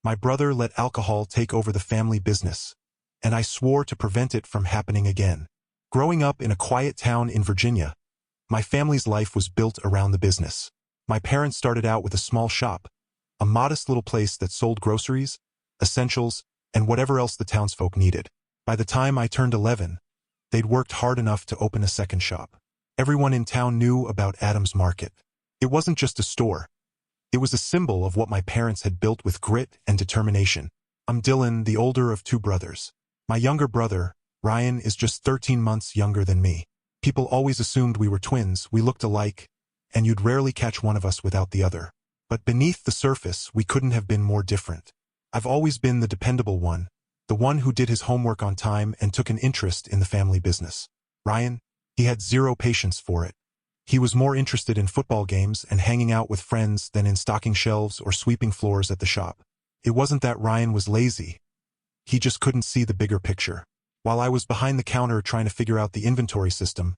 My brother let alcohol take over the family business, and I swore to prevent it from happening again. Growing up in a quiet town in Virginia, my family's life was built around the business. My parents started out with a small shop, a modest little place that sold groceries, essentials, and whatever else the townsfolk needed. By the time I turned 11, they'd worked hard enough to open a second shop. Everyone in town knew about Adam's Market. It wasn't just a store. It was a symbol of what my parents had built with grit and determination. I'm Dylan, the older of two brothers. My younger brother, Ryan, is just 13 months younger than me. People always assumed we were twins, we looked alike, and you'd rarely catch one of us without the other. But beneath the surface, we couldn't have been more different. I've always been the dependable one, the one who did his homework on time and took an interest in the family business. Ryan, he had zero patience for it. He was more interested in football games and hanging out with friends than in stocking shelves or sweeping floors at the shop. It wasn't that Ryan was lazy. He just couldn't see the bigger picture. While I was behind the counter trying to figure out the inventory system,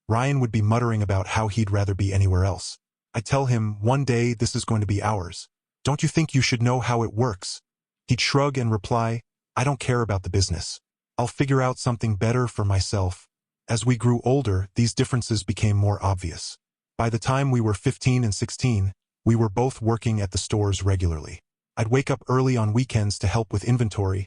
Ryan would be muttering about how he'd rather be anywhere else. I'd tell him, one day this is going to be ours. Don't you think you should know how it works? He'd shrug and reply, I don't care about the business. I'll figure out something better for myself. As we grew older, these differences became more obvious. By the time we were 15 and 16, we were both working at the stores regularly. I'd wake up early on weekends to help with inventory,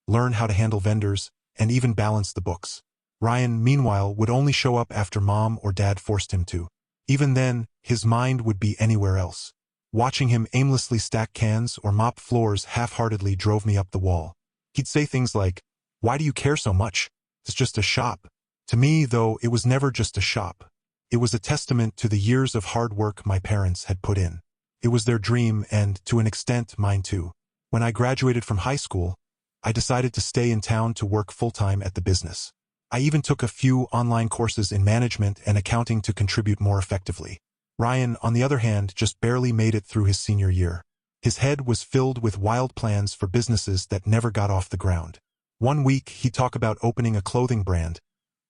learn how to handle vendors, and even balance the books. Ryan, meanwhile, would only show up after Mom or Dad forced him to. Even then, his mind would be anywhere else. Watching him aimlessly stack cans or mop floors half-heartedly drove me up the wall. He'd say things like, "Why do you care so much? It's just a shop." To me, though, it was never just a shop. It was a testament to the years of hard work my parents had put in. It was their dream and, to an extent, mine too. When I graduated from high school, I decided to stay in town to work full-time at the business. I even took a few online courses in management and accounting to contribute more effectively. Ryan, on the other hand, just barely made it through his senior year. His head was filled with wild plans for businesses that never got off the ground. One week, he'd talk about opening a clothing brand.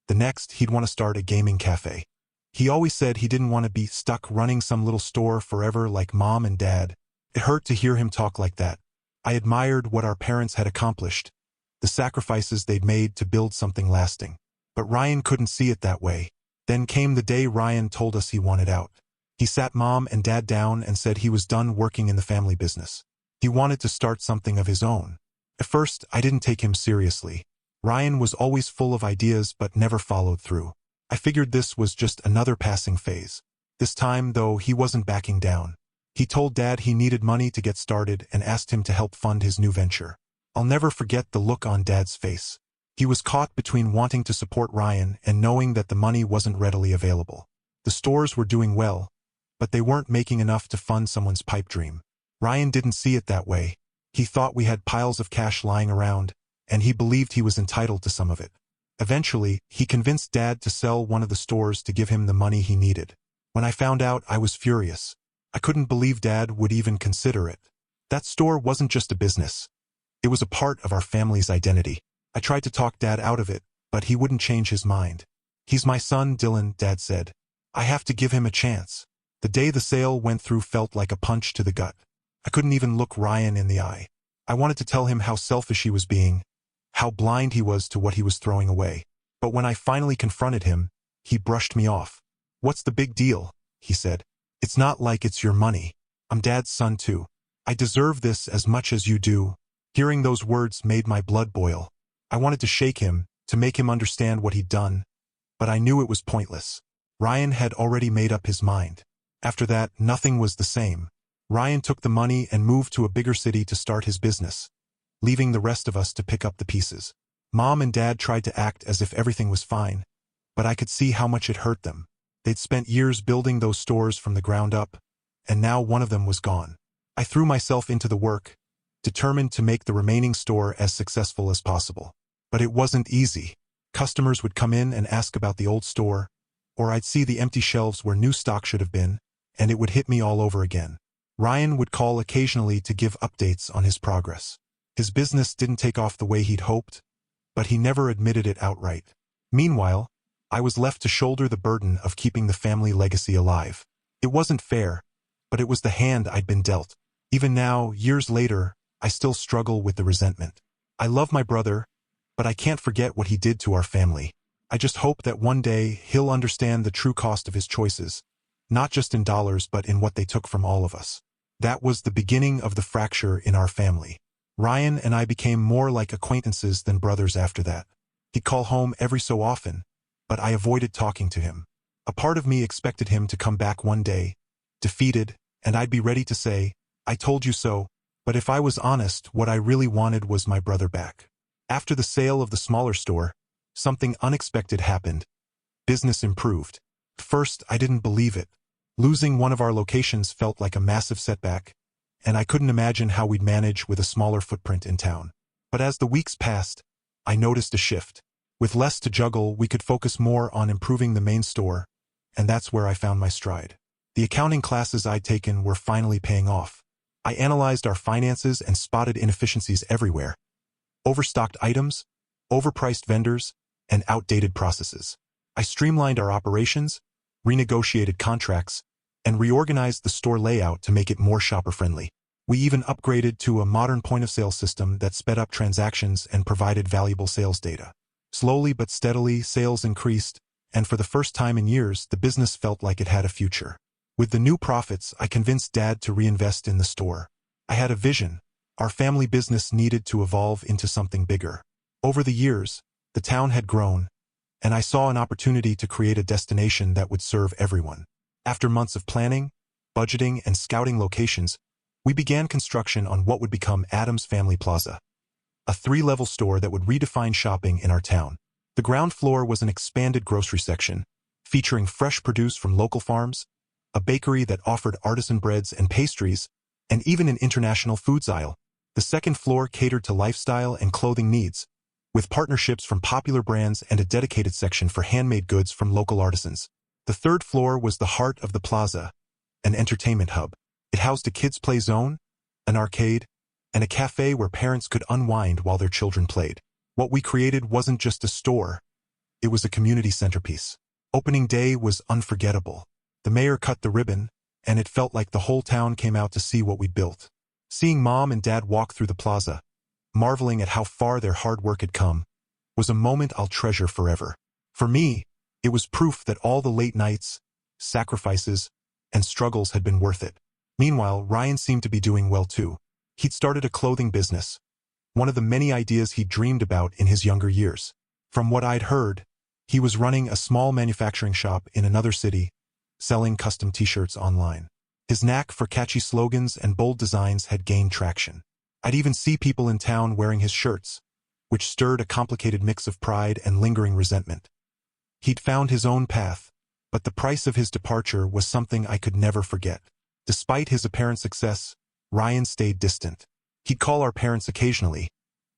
The next, he'd want to start a gaming cafe. He always said he didn't want to be stuck running some little store forever like Mom and Dad. It hurt to hear him talk like that. I admired what our parents had accomplished, the sacrifices they'd made to build something lasting. But Ryan couldn't see it that way. Then came the day Ryan told us he wanted out. He sat Mom and Dad down and said he was done working in the family business. He wanted to start something of his own. At first, I didn't take him seriously. Ryan was always full of ideas but never followed through. I figured this was just another passing phase. This time, though, he wasn't backing down. He told Dad he needed money to get started and asked him to help fund his new venture. I'll never forget the look on Dad's face. He was caught between wanting to support Ryan and knowing that the money wasn't readily available. The stores were doing well, but they weren't making enough to fund someone's pipe dream. Ryan didn't see it that way. He thought we had piles of cash lying around, and he believed he was entitled to some of it. Eventually, he convinced Dad to sell one of the stores to give him the money he needed. When I found out, I was furious. I couldn't believe Dad would even consider it. That store wasn't just a business. It was a part of our family's identity. I tried to talk Dad out of it, but he wouldn't change his mind. He's my son, Dylan, Dad said. I have to give him a chance. The day the sale went through felt like a punch to the gut. I couldn't even look Ryan in the eye. I wanted to tell him how selfish he was being, how blind he was to what he was throwing away. But when I finally confronted him, he brushed me off. What's the big deal? He said. It's not like it's your money. I'm Dad's son too. I deserve this as much as you do. Hearing those words made my blood boil. I wanted to shake him, to make him understand what he'd done, but I knew it was pointless. Ryan had already made up his mind. After that, nothing was the same. Ryan took the money and moved to a bigger city to start his business, leaving the rest of us to pick up the pieces. Mom and Dad tried to act as if everything was fine, but I could see how much it hurt them. They'd spent years building those stores from the ground up, and now one of them was gone. I threw myself into the work, determined to make the remaining store as successful as possible. But it wasn't easy. Customers would come in and ask about the old store, or I'd see the empty shelves where new stock should have been, and it would hit me all over again. Ryan would call occasionally to give updates on his progress. His business didn't take off the way he'd hoped, but he never admitted it outright. Meanwhile, I was left to shoulder the burden of keeping the family legacy alive. It wasn't fair, but it was the hand I'd been dealt. Even now, years later, I still struggle with the resentment. I love my brother, but I can't forget what he did to our family. I just hope that one day he'll understand the true cost of his choices, not just in dollars but in what they took from all of us. That was the beginning of the fracture in our family. Ryan and I became more like acquaintances than brothers after that. He'd call home every so often, but I avoided talking to him. A part of me expected him to come back one day, defeated, and I'd be ready to say, "I told you so," but if I was honest, what I really wanted was my brother back. After the sale of the smaller store, something unexpected happened. Business improved. At first, I didn't believe it. Losing one of our locations felt like a massive setback, and I couldn't imagine how we'd manage with a smaller footprint in town. But as the weeks passed, I noticed a shift. With less to juggle, we could focus more on improving the main store, and that's where I found my stride. The accounting classes I'd taken were finally paying off. I analyzed our finances and spotted inefficiencies everywhere. Overstocked items, overpriced vendors, and outdated processes. I streamlined our operations, renegotiated contracts, and reorganized the store layout to make it more shopper-friendly. We even upgraded to a modern point-of-sale system that sped up transactions and provided valuable sales data. Slowly but steadily, sales increased, and for the first time in years, the business felt like it had a future. With the new profits, I convinced Dad to reinvest in the store. I had a vision. Our family business needed to evolve into something bigger. Over the years, the town had grown, and I saw an opportunity to create a destination that would serve everyone. After months of planning, budgeting, and scouting locations, we began construction on what would become Adams Family Plaza, a 3-level store that would redefine shopping in our town. The ground floor was an expanded grocery section, featuring fresh produce from local farms, a bakery that offered artisan breads and pastries, and even an international foods aisle. The second floor catered to lifestyle and clothing needs, with partnerships from popular brands and a dedicated section for handmade goods from local artisans. The third floor was the heart of the plaza, an entertainment hub. It housed a kids' play zone, an arcade, and a cafe where parents could unwind while their children played. What we created wasn't just a store, it was a community centerpiece. Opening day was unforgettable. The mayor cut the ribbon, and it felt like the whole town came out to see what we'd built. Seeing Mom and Dad walk through the plaza, marveling at how far their hard work had come, was a moment I'll treasure forever. For me, it was proof that all the late nights, sacrifices, and struggles had been worth it. Meanwhile, Ryan seemed to be doing well too. He'd started a clothing business, one of the many ideas he'd dreamed about in his younger years. From what I'd heard, he was running a small manufacturing shop in another city, selling custom t-shirts online. His knack for catchy slogans and bold designs had gained traction. I'd even see people in town wearing his shirts, which stirred a complicated mix of pride and lingering resentment. He'd found his own path, but the price of his departure was something I could never forget. Despite his apparent success, Ryan stayed distant. He'd call our parents occasionally,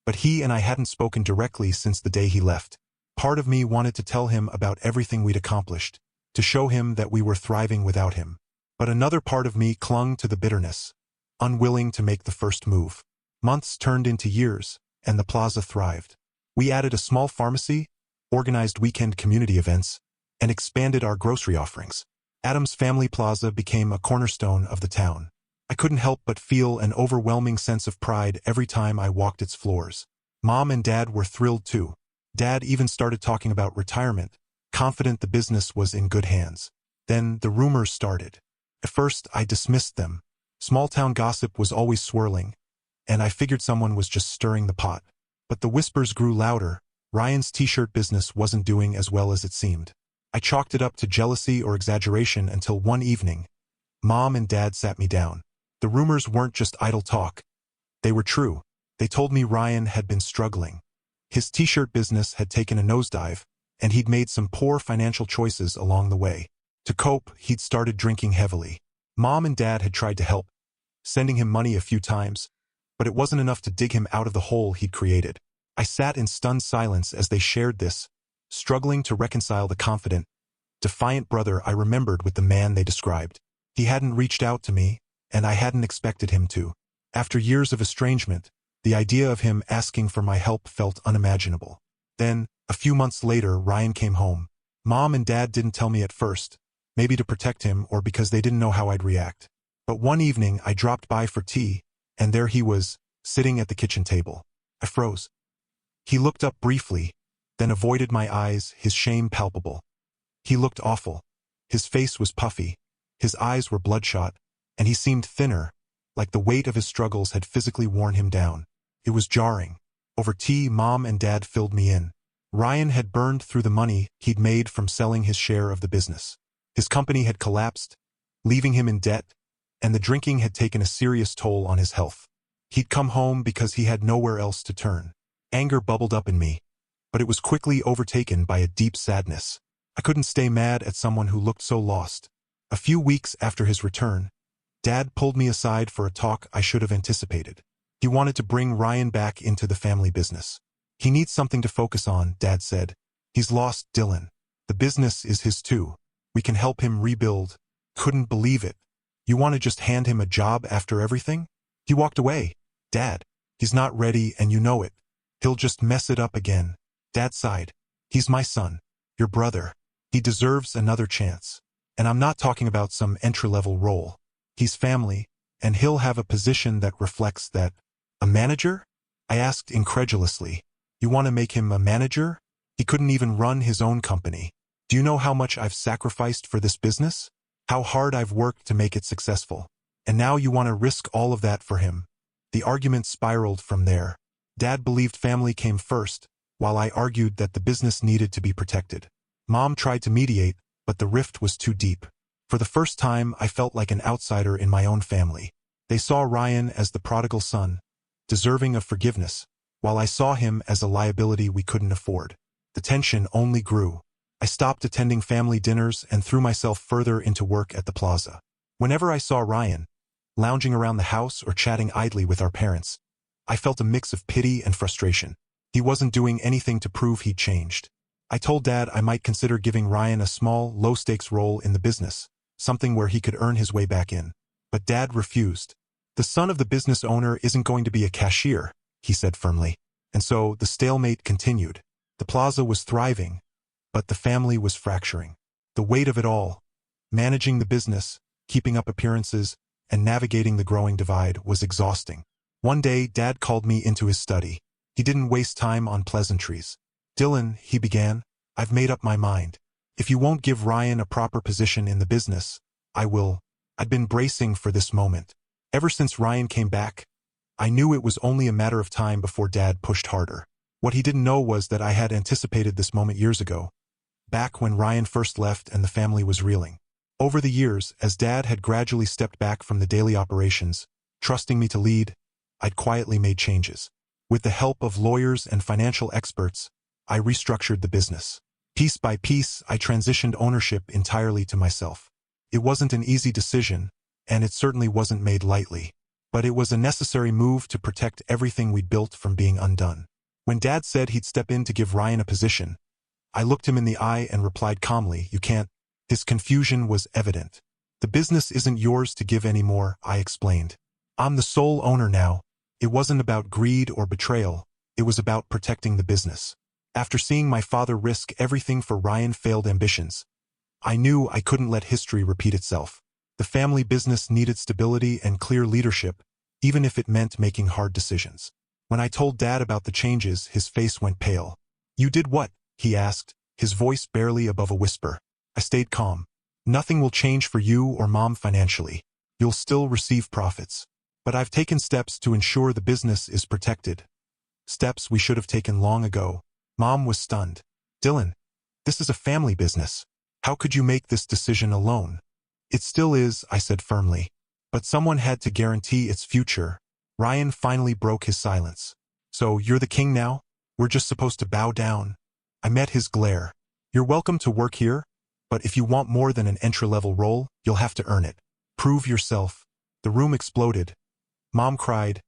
but he and I hadn't spoken directly since the day he left. Part of me wanted to tell him about everything we'd accomplished, to show him that we were thriving without him. But another part of me clung to the bitterness, unwilling to make the first move. Months turned into years, and the plaza thrived. We added a small pharmacy, organized weekend community events, and expanded our grocery offerings. Adams Family Plaza became a cornerstone of the town. I couldn't help but feel an overwhelming sense of pride every time I walked its floors. Mom and Dad were thrilled too. Dad even started talking about retirement, confident the business was in good hands. Then the rumors started. At first, I dismissed them. Small-town gossip was always swirling, and I figured someone was just stirring the pot. But the whispers grew louder. Ryan's t-shirt business wasn't doing as well as it seemed. I chalked it up to jealousy or exaggeration until one evening, Mom and Dad sat me down. The rumors weren't just idle talk. They were true. They told me Ryan had been struggling. His t-shirt business had taken a nosedive, and he'd made some poor financial choices along the way. To cope, he'd started drinking heavily. Mom and Dad had tried to help, sending him money a few times, but it wasn't enough to dig him out of the hole he'd created. I sat in stunned silence as they shared this, struggling to reconcile the confident, defiant brother I remembered with the man they described. He hadn't reached out to me, and I hadn't expected him to. After years of estrangement, the idea of him asking for my help felt unimaginable. Then, a few months later, Ryan came home. Mom and Dad didn't tell me at first, maybe to protect him or because they didn't know how I'd react. But one evening I dropped by for tea, and there he was, sitting at the kitchen table. I froze. He looked up briefly, then avoided my eyes, his shame palpable. He looked awful. His face was puffy, his eyes were bloodshot, and he seemed thinner, like the weight of his struggles had physically worn him down. It was jarring. Over tea, Mom and Dad filled me in. Ryan had burned through the money he'd made from selling his share of the business. His company had collapsed, leaving him in debt, and the drinking had taken a serious toll on his health. He'd come home because he had nowhere else to turn. Anger bubbled up in me, but it was quickly overtaken by a deep sadness. I couldn't stay mad at someone who looked so lost. A few weeks after his return, Dad pulled me aside for a talk I should have anticipated. He wanted to bring Ryan back into the family business. "He needs something to focus on," Dad said. "He's lost Dylan. The business is his too. We can help him rebuild." Couldn't believe it. "You want to just hand him a job after everything?" He walked away. "Dad, he's not ready and you know it. He'll just mess it up again." Dad sighed. "He's my son, your brother. He deserves another chance. And I'm not talking about some entry-level role. He's family, and he'll have a position that reflects that." "A manager?" I asked incredulously. "You want to make him a manager? He couldn't even run his own company. Do you know how much I've sacrificed for this business? How hard I've worked to make it successful? And now you want to risk all of that for him?" The argument spiraled from there. Dad believed family came first, while I argued that the business needed to be protected. Mom tried to mediate, but the rift was too deep. For the first time, I felt like an outsider in my own family. They saw Ryan as the prodigal son, deserving of forgiveness, while I saw him as a liability we couldn't afford. The tension only grew. I stopped attending family dinners and threw myself further into work at the plaza. Whenever I saw Ryan, lounging around the house or chatting idly with our parents, I felt a mix of pity and frustration. He wasn't doing anything to prove he'd changed. I told Dad I might consider giving Ryan a small, low-stakes role in the business, something where he could earn his way back in. But Dad refused. "The son of the business owner isn't going to be a cashier," he said firmly. And so the stalemate continued. The plaza was thriving, but the family was fracturing. The weight of it all, managing the business, keeping up appearances, and navigating the growing divide, was exhausting. One day, Dad called me into his study. He didn't waste time on pleasantries. "Dylan," he began, "I've made up my mind. If you won't give Ryan a proper position in the business, I will." I'd been bracing for this moment. Ever since Ryan came back, I knew it was only a matter of time before Dad pushed harder. What he didn't know was that I had anticipated this moment years ago, back when Ryan first left and the family was reeling. Over the years, as Dad had gradually stepped back from the daily operations, trusting me to lead, I'd quietly made changes. With the help of lawyers and financial experts, I restructured the business. Piece by piece, I transitioned ownership entirely to myself. It wasn't an easy decision, and it certainly wasn't made lightly. But it was a necessary move to protect everything we'd built from being undone. When Dad said he'd step in to give Ryan a position, I looked him in the eye and replied calmly, "You can't." His confusion was evident. "The business isn't yours to give anymore," I explained. "I'm the sole owner now." It wasn't about greed or betrayal, it was about protecting the business. After seeing my father risk everything for Ryan's failed ambitions, I knew I couldn't let history repeat itself. The family business needed stability and clear leadership, even if it meant making hard decisions. When I told Dad about the changes, his face went pale. "You did what?" he asked, his voice barely above a whisper. I stayed calm. "Nothing will change for you or Mom financially. You'll still receive profits. But I've taken steps to ensure the business is protected. Steps we should have taken long ago." Mom was stunned. "Dylan, this is a family business. How could you make this decision alone?" "It still is," I said firmly. "But someone had to guarantee its future." Ryan finally broke his silence. "So you're the king now? We're just supposed to bow down?" I met his glare. "You're welcome to work here, but if you want more than an entry-level role, you'll have to earn it. Prove yourself." The room exploded. Mom cried,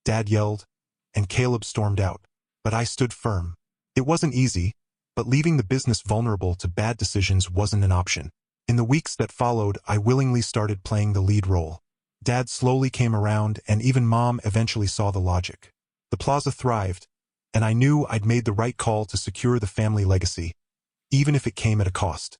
Dad yelled, and Caleb stormed out. But I stood firm. It wasn't easy, but leaving the business vulnerable to bad decisions wasn't an option. In the weeks that followed, I willingly started playing the lead role. Dad slowly came around, and even Mom eventually saw the logic. The plaza thrived, and I knew I'd made the right call to secure the family legacy, even if it came at a cost.